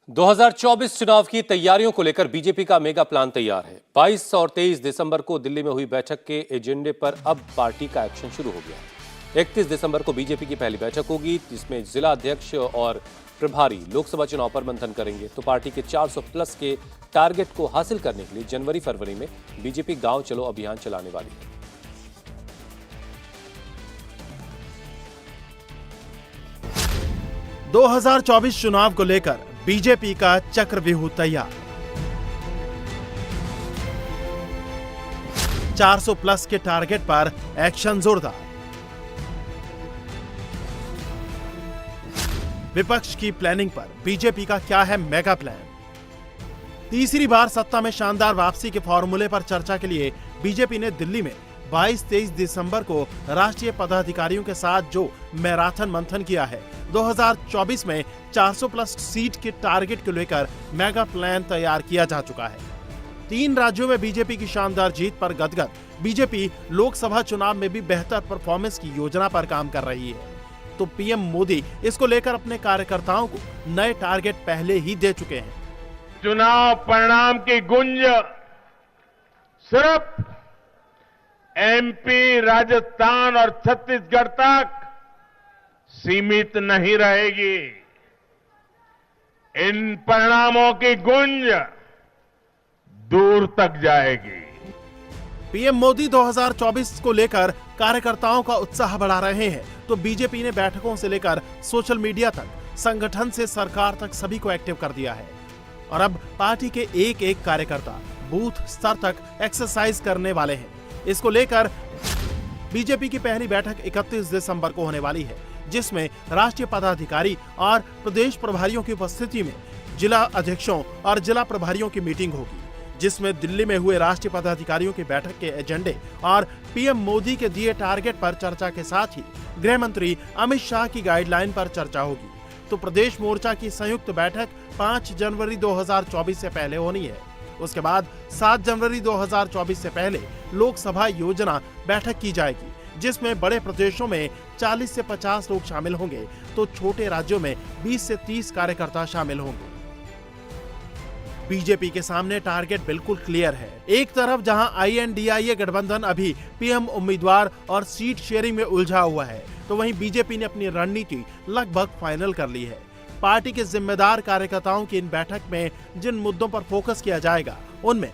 2024 चुनाव की तैयारियों को लेकर बीजेपी का मेगा प्लान तैयार है। 22 और 23 दिसंबर को दिल्ली में हुई बैठक के एजेंडे पर अब पार्टी का एक्शन शुरू हो गया है। 31 दिसंबर को बीजेपी की पहली बैठक होगी, जिसमें जिला अध्यक्ष और प्रभारी लोकसभा चुनाव पर मंथन करेंगे। तो पार्टी के 400 प्लस के टारगेट को हासिल करने के लिए जनवरी फरवरी में बीजेपी गांव चलो अभियान चलाने वाली है। – 2024 चुनाव को लेकर बीजेपी का चक्रव्यूह तैयार। 400 प्लस के टारगेट पर एक्शन जोरदार। विपक्ष की प्लानिंग पर बीजेपी का क्या है मेगा प्लान। तीसरी बार सत्ता में शानदार वापसी के फॉर्मूले पर चर्चा के लिए बीजेपी ने दिल्ली में 22-23 दिसंबर को राष्ट्रीय पदाधिकारियों के साथ जो मैराथन मंथन किया है। 2024 में 400 प्लस सीट के टारगेट को लेकर मेगा प्लान तैयार किया जा चुका है। 3 राज्यों में बीजेपी की शानदार जीत पर गदगद बीजेपी लोकसभा चुनाव में भी बेहतर परफॉर्मेंस की योजना पर काम कर रही है। तो पीएम मोदी इसको लेकर अपने कार्यकर्ताओं को नए टारगेट पहले ही दे चुके हैं। चुनाव परिणाम की गुंज सिर्फ एमपी, राजस्थान और छत्तीसगढ़ तक सीमित नहीं रहेगी। इन परिणामों की गूंज दूर तक जाएगी। पीएम मोदी 2024 को लेकर कार्यकर्ताओं का उत्साह बढ़ा रहे हैं, तो बीजेपी ने बैठकों से लेकर सोशल मीडिया तक, संगठन से सरकार तक सभी को एक्टिव कर दिया है। और अब पार्टी के एक एक कार्यकर्ता बूथ स्तर तक एक्सरसाइज करने वाले हैं। इसको लेकर बीजेपी की पहली बैठक 31 दिसंबर को होने वाली है, जिसमें राष्ट्रीय पदाधिकारी और प्रदेश प्रभारियों की उपस्थिति में जिला अध्यक्षों और जिला प्रभारियों की मीटिंग होगी, जिसमें दिल्ली में हुए राष्ट्रीय पदाधिकारियों की बैठक के एजेंडे और पीएम मोदी के दिए टारगेट पर चर्चा के साथ ही गृह मंत्री अमित शाह की गाइडलाइन पर चर्चा होगी। तो प्रदेश मोर्चा की संयुक्त बैठक 5 जनवरी 2024 से पहले होनी है। उसके बाद 7 जनवरी 2024 से पहले लोकसभा योजना बैठक की जाएगी, जिसमें बड़े प्रदेशों में 40 से 50 लोग शामिल होंगे, तो छोटे राज्यों में 20 से 30 कार्यकर्ता शामिल होंगे। बीजेपी के सामने टारगेट बिल्कुल क्लियर है। एक तरफ जहां INDIA गठबंधन अभी पीएम उम्मीदवार और सीट शेयरिंग में उलझा हुआ है, तो वहीं बीजेपी ने अपनी रणनीति लगभग फाइनल कर ली है। पार्टी के जिम्मेदार कार्यकर्ताओं की इन बैठक में जिन मुद्दों पर फोकस किया जाएगा, उनमें